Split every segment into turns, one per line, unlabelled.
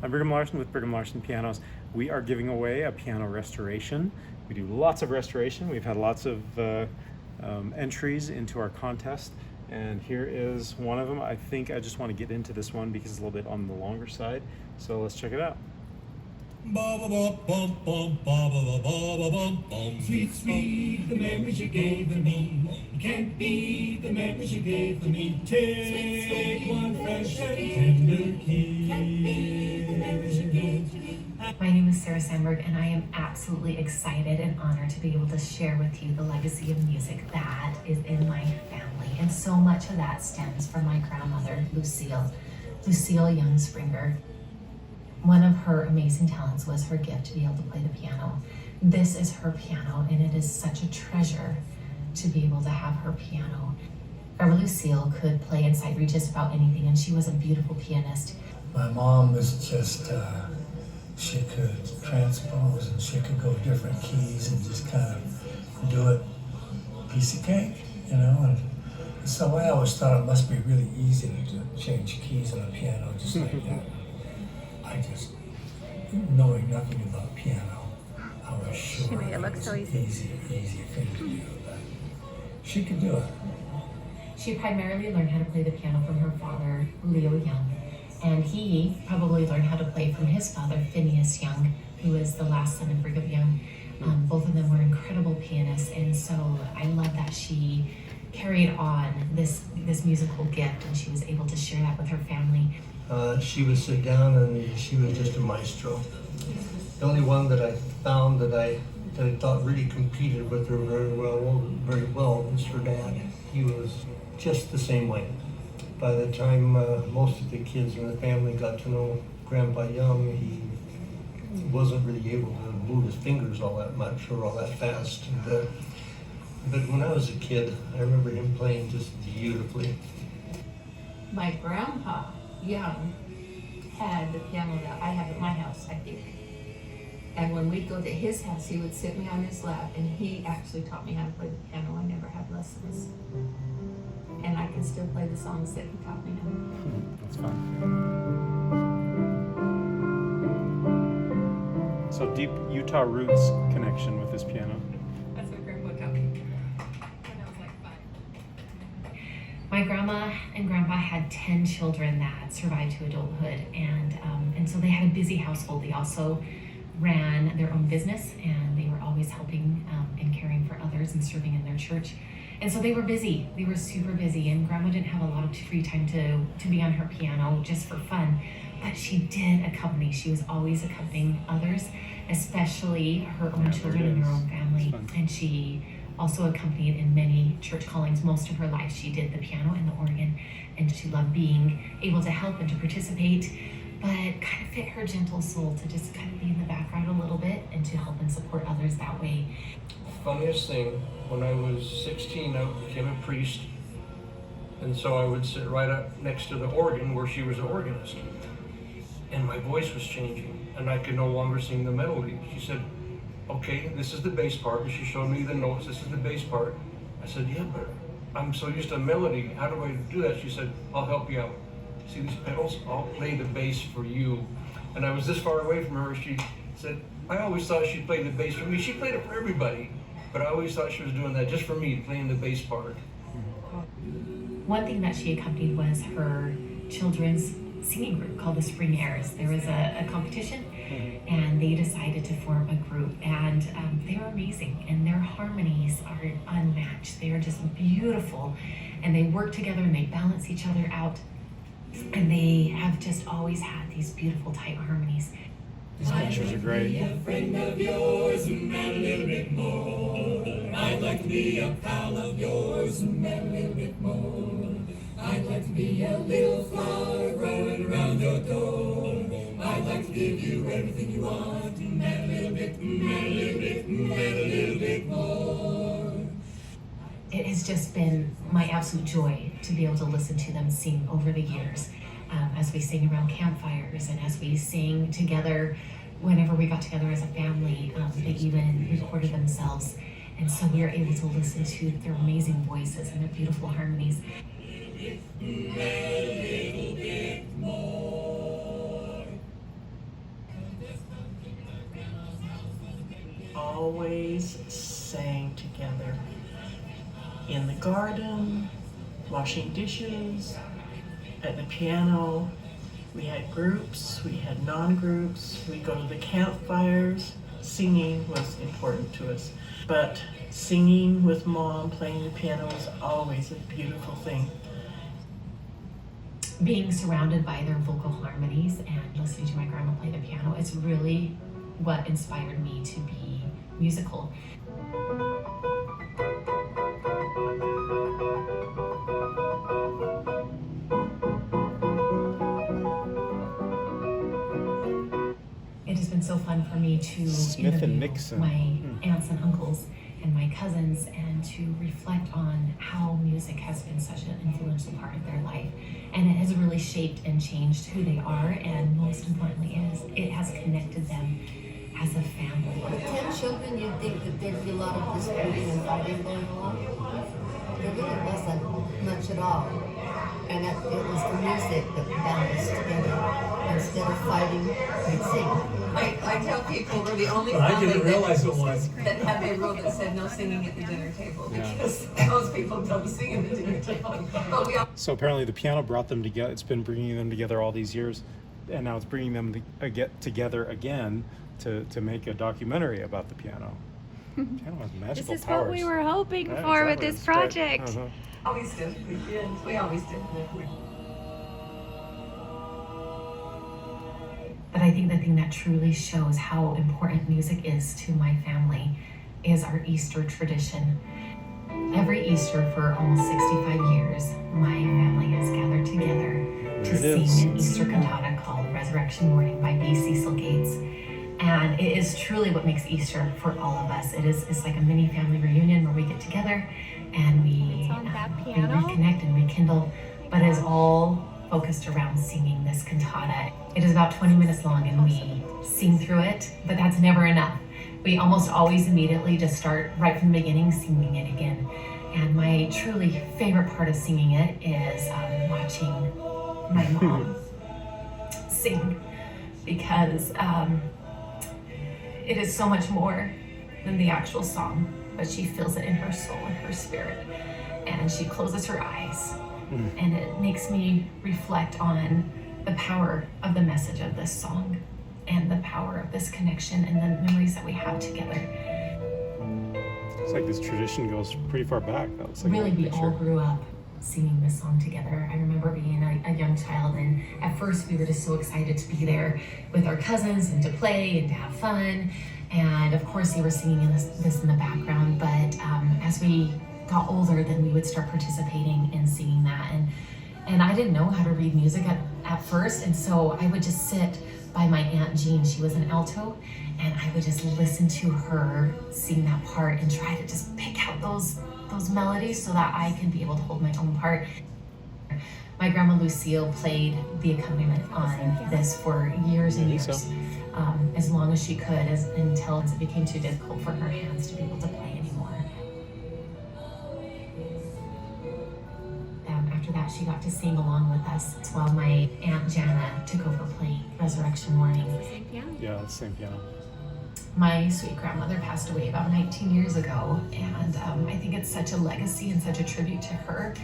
I'm Brigham Larson with Brigham Larson Pianos. We are giving away a piano restoration. We do lots of restoration. We've had lots of entries into our contest, and here is one of them. I think I just want to get into this one because it's a little bit on the longer side, so let's check it out.
Sweet, sweet, the memories you gave to me. Can't beat the memories you gave to me. Take one fresh and tender kiss.
My name is Sandburg, and I am absolutely excited and honored to be able to share with you the legacy of music that is in my family. And so much of that stems from my grandmother, Lucille Young Springer. One of her amazing talents was her gift to be able to play the piano. This is her piano, and it is such a treasure to be able to have her piano. Grandma Lucille could play and sight read just about anything, and she was a beautiful pianist.
My mom was just, she could transpose and she could go different keys and just kind of do it piece of cake, you know? And so I always thought it must be really easy to change keys on a piano just like that. I just, knowing nothing about piano, I was sure
She made it look so easy.
Easy thing to do, but she could do it.
She primarily learned how to play the piano from her father, Leo Young, and he probably learned how to play from his father, Phineas Young, who was the last son of Brigham Young. Both of them were incredible pianists, and so I love that she carried on this musical gift, and she was able to share that with her family.
She would sit down and she was just a maestro. The only one that I found that I thought really competed with her very well was her dad. He was just the same way. By the time most of the kids in the family got to know Grandpa Young, he wasn't really able to move his fingers all that much or all that fast. And, but when I was a kid, I remember him playing just beautifully.
My grandpa Young had the piano that I have at my house, I think. And when we'd go to his house, he would sit me on his lap, and he actually taught me how to play the piano. I never had lessons. And I can still play the songs that he taught me.
That's fun. So deep Utah roots connection with this piano.
That's what Grandpa taught me when I was like 5.
My grandma and grandpa had 10 children that survived to adulthood, and so they had a busy household. They also ran their own business, and they were always helping and caring for others and serving in their church. And so they were busy. They were super busy, and Grandma didn't have a lot of free time to be on her piano just for fun, but she did accompany. She was always accompanying others, especially her own children and her own family. And she also accompanied in many church callings. Most of her life she did the piano and the organ, and she loved being able to help and to participate, but kind of fit her gentle soul to just kind of be in the background a little bit and to help and support others that way.
Funniest thing, when I was 16, I became a priest, and so I would sit right up next to the organ where she was an organist, and my voice was changing, and I could no longer sing the melody. She said, okay, this is the bass part, and she showed me the notes, this is the bass part. I said, yeah, but I'm so used to melody, how do I do that? She said, I'll help you out. See these pedals? I'll play the bass for you. And I was this far away from her, she said, I always thought she'd play the bass for me. She played it for everybody, but I always thought she was doing that just for me, playing the bass part.
One thing that she accompanied was her children's singing group called the Spring Airs. There was a competition, and they decided to form a group, and they were amazing, and their harmonies are unmatched. They are just beautiful, and they work together and they balance each other out, and they have just always had these beautiful tight harmonies.
These pictures are great.
A friend of yours and a little bit more. I'd like to be a pal of yours and a little bit more. I'd like to be a little flower growing around your door. I'd like to give you everything you want and a little bit, and a little bit, and a little bit more.
It has just been my absolute joy to be able to listen to them sing over the years, as we sing around campfires and as we sing together whenever we got together as a family. They even recorded themselves, and so we are able to listen to their amazing voices and their beautiful harmonies.
A little bit more.
always sang together. In the garden, washing dishes, at the piano. We had groups, we had non-groups, we'd go to the campfires. Singing was important to us, but singing with Mom, playing the piano was always a beautiful thing.
Being surrounded by their vocal harmonies and listening to my grandma play the piano is really what inspired me to be musical. It has been so fun for me to
Smith and
interview
Nixon.
my aunts and uncles and my cousins and to reflect on how music has been such an influential part of their life. And it has really shaped and changed who they are, and most importantly it has connected them as a family.
With 10 children, you'd think that there'd be a lot of disputing and fighting going on. There really wasn't much at all. And it was the music that bound us together. Instead of fighting, we'd sing.
I tell people we're the only
But I
family
didn't realize it was.
that had a rule that said no singing at the dinner table, because most people don't sing at the dinner table. But we all
So apparently the piano brought them together. It's been bringing them together all these years, and now it's bringing them together again to make a documentary about the piano. Piano has magical
This is
powers.
what we were hoping
Yeah,
for with
exactly.
this
It's great.
project.
Uh-huh.
always did. We always did.
But I think the thing that truly shows how important music is to my family is our Easter tradition. Every Easter for almost 65 years, my family has gathered together to
There it is.
sing an Easter cantata called Resurrection Morning by B. Cecil Gates. And it is truly what makes Easter for all of us. It's like a mini family reunion where we get together and we
It's on that
we
piano?
reconnect and rekindle, but it is all focused around singing this cantata. It is about 20 minutes long and we sing through it, but that's never enough. We almost always immediately just start right from the beginning singing it again. And my truly favorite part of singing it is watching my mom sing, because it is so much more than the actual song, but she feels it in her soul and her spirit. And she closes her eyes, and it makes me reflect on the power of the message of this song and the power of this connection and the memories that we have together.
It's like this tradition goes pretty far back. That looks like
Really,
a
we
picture.
all grew up singing this song together. I remember being a young child, and at first we were just so excited to be there with our cousins and to play and to have fun. And of course they were singing this in the background, but as we got older, then we would start participating in singing that. And I didn't know how to read music at first, and so I would just sit by my Aunt Jean. She was an alto, and I would just listen to her sing that part and try to just pick out those melodies so that I could be able to hold my own part. My grandma Lucille played the accompaniment on this for years and years, as long as she could, until it became too difficult for her hands to be able to play anymore. After that, she got to sing along with us while my Aunt Jana took over playing Resurrection Morning.
Same piano.
Yeah, it's the same piano.
My sweet grandmother passed away about 19 years ago, and I think it's such a legacy and such a tribute to her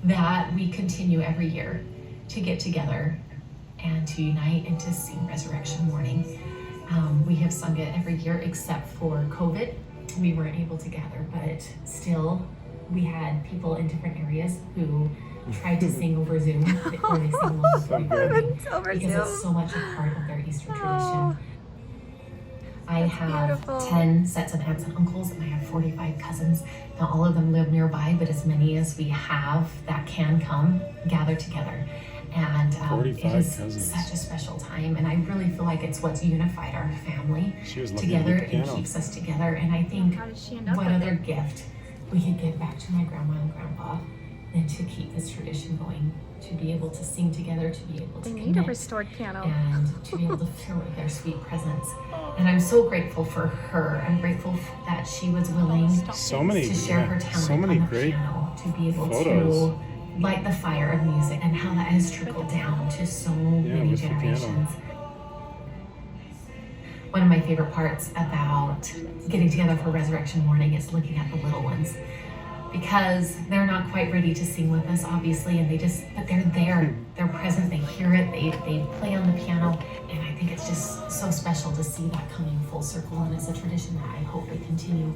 that we continue every year to get together and to unite and to sing Resurrection Morning. We have sung it every year except for COVID. We weren't able to gather, but still we had people in different areas who tried to sing over Zoom, or they sing along with the recording,
Over
because
Zoom.
it's so much a part of their Easter tradition.
Oh.
I have
beautiful.
10 sets of aunts and uncles, and I have 45 cousins. Not all of them live nearby, but as many as we have that can come, gather together. And
45
it is
cousins.
such a special time, and I really feel like it's what's unified our family
She was lucky to
together
get the
and
piano.
keeps us together. And I think
How did she end up
what
with
other
it?
gift we could give back to my grandma and grandpa than to keep this tradition going, to be able to sing together, to be able to
They need a
connect,
restored piano.
and to be able to feel their sweet presence. And I'm so grateful for her. I'm grateful that she was willing
So many,
to share her talent
so many
on the
great
piano, to be able
photos.
to light the fire of music, and how that has trickled down to so many
with the piano.
generations. One of my my favorite parts about getting together for Resurrection Morning is looking at the little ones, because they're not quite ready to sing with us, obviously, and but they're there, they're present, they hear it, they play on the piano, and I think it's just so special to see that coming full circle, and it's a tradition that I hope will continue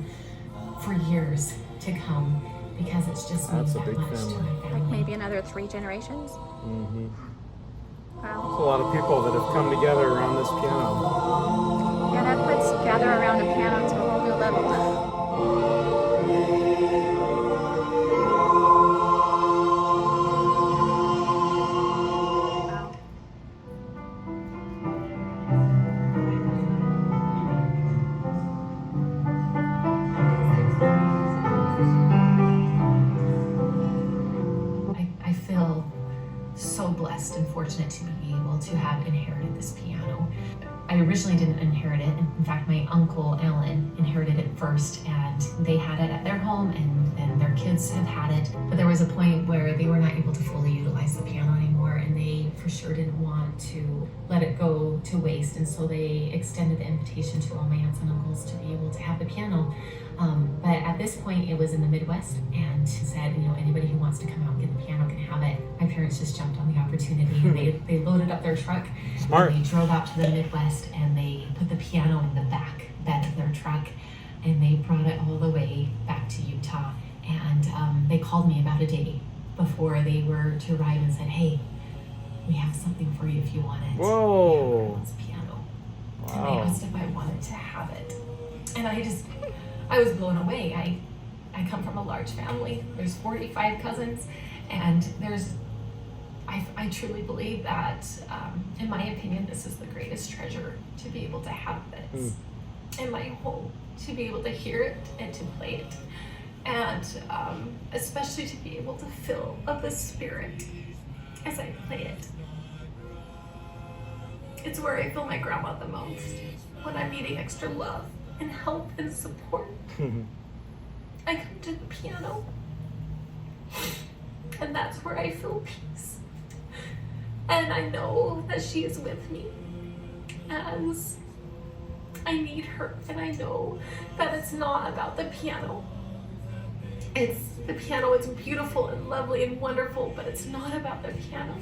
for years to come, because it's just means
That's a
that
big
much to
family.
my family.
Maybe another 3 generations.
Mm-hmm.
Wow.
There's a lot of people that have come together around this piano.
Yeah, that puts gather around a piano to a whole new level.
I feel so blessed and fortunate to be able to have inherited this piano. I originally didn't inherit it. In fact, my uncle Alan inherited it first, and they had it at their home, and their kids have had it. But there was a point where they were not able to fully utilize the piano anymore, and they for sure didn't want to let it go to waste. And so they extended the invitation to all my aunts and uncles to be able to have the piano. But at this point, it was in the Midwest, and said, anybody who wants to come out and get the piano can have it. My parents just jumped on the opportunity, and they loaded up their truck.
Smart.
And they drove out to the Midwest, and they put the piano in the back bed of their truck, and they brought it all the way back to Utah. And they called me about a day before they were to arrive and said, "Hey, we have something for you if you want it."
Whoa.
We have Grandma's piano. And
Wow.
they asked if I wanted to have it. And I was blown away. I come from a large family. There's 45 cousins, and I truly believe that, in my opinion, this is the greatest treasure, to be able to have this in my home, to be able to hear it and to play it, and especially to be able to feel of the Spirit as I play it. It's where I feel my grandma the most, when I'm needing extra love and help and support. I come to the piano, and that's where I feel peace. And I know that she is with me as I need her, and I know that it's not about the piano. The piano is beautiful and lovely and wonderful, but it's not about the piano.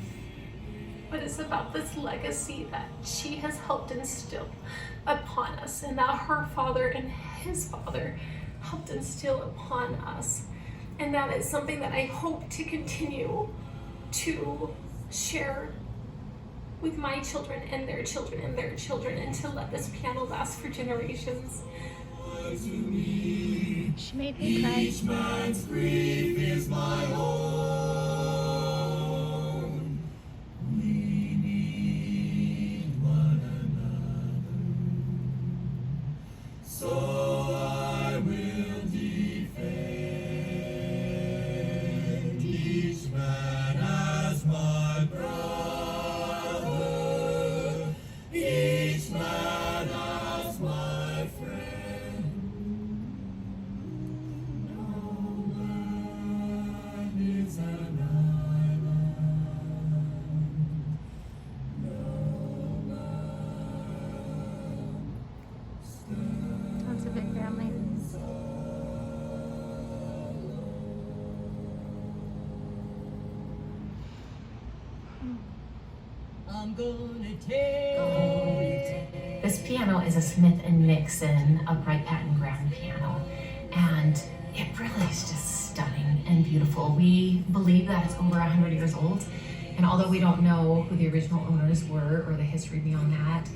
But it's about this legacy that she has helped instill upon us, and that her father and his father helped instill upon us. And that is something that I hope to continue to share with my children and their children and their children, and to let this piano last for generations.
She made me cry.
Each man's grief is my own. We need one another. So I will defend each man as my brother, each man as my friend.
That's a big family.
I'm gonna take.
This piano is a Smith & Nixon upright patent ground piano, and it really is just stunning and beautiful. We believe that it's over 100 years old, and although we don't know who the original owners were or the history beyond that,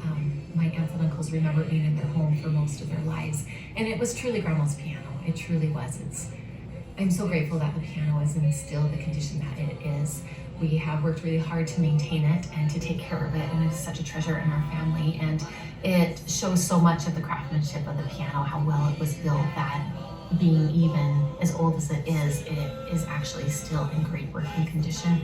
my aunts and uncles remember being in their home for most of their lives, and it was truly Grandma's piano. It truly was. I'm so grateful that the piano is in still the condition that it is. We have worked really hard to maintain it and to take care of it, and it's such a treasure in our family, and it shows so much of the craftsmanship of the piano, how well it was built, that being even as old as it is actually still in great working condition.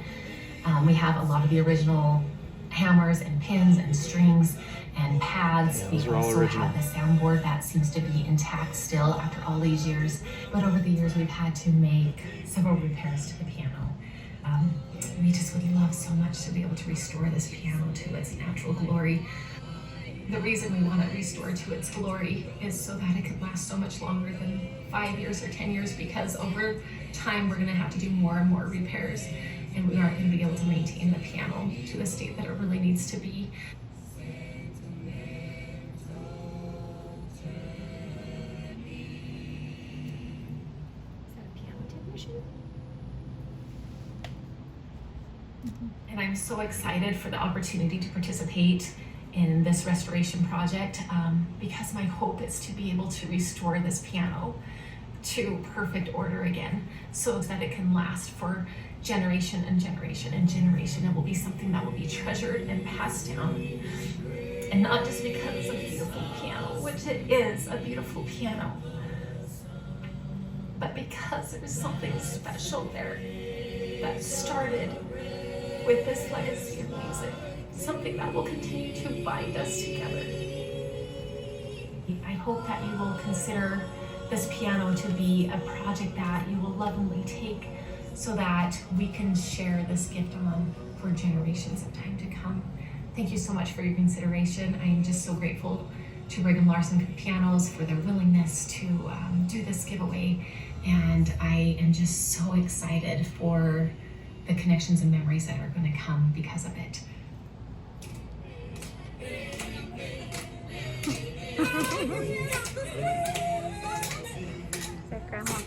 We have a lot of the original hammers and pins and strings and pads.
Yeah,
We
those are all
also
original.
have the soundboard that seems to be intact still after all these years. But over the years, we've had to make several repairs to the piano. We just would love so much to be able to restore this piano to its natural glory. The reason we want it restored to its glory is so that it could last so much longer than 5 years or 10 years, because over time we're going to have to do more and more repairs, and we aren't going to be able to maintain the piano to the state that it really needs to be. And I'm so excited for the opportunity to participate in this restoration project, because my hope is to be able to restore this piano to perfect order again, so that it can last for generation and generation and generation. It will be something that will be treasured and passed down. And not just because it's a beautiful piano, which it is a beautiful piano, but because there's something special there that started with this legacy of music, something that will continue to bind us together. I hope that you will consider this piano to be a project that you will lovingly take, so that we can share this gift on for generations of time to come. Thank you so much for your consideration. I am just so grateful to Brigham Larson Pianos for their willingness to do this giveaway, and I am just so excited for the connections and memories that are going to come because of it.
Is that Grandma?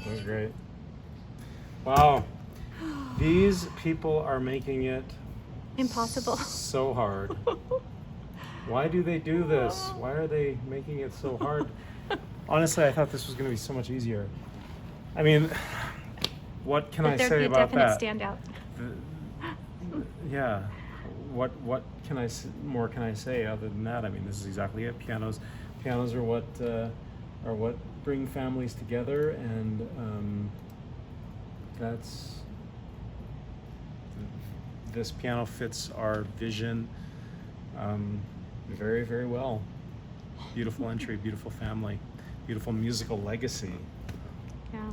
That was great. Wow. These people are making it
Impossible.
so hard. Why do they do this? Why are they making it so hard? Honestly, I thought this was going to be so much easier. I mean, what can I
But there'd
say
be a
about
definite
that?
standout.
Yeah. What can I more can I say other than that? I mean, this is exactly it. Pianos are what bring families together, and this piano fits our vision very, very well. Beautiful entry, beautiful family, beautiful musical legacy.
Yeah.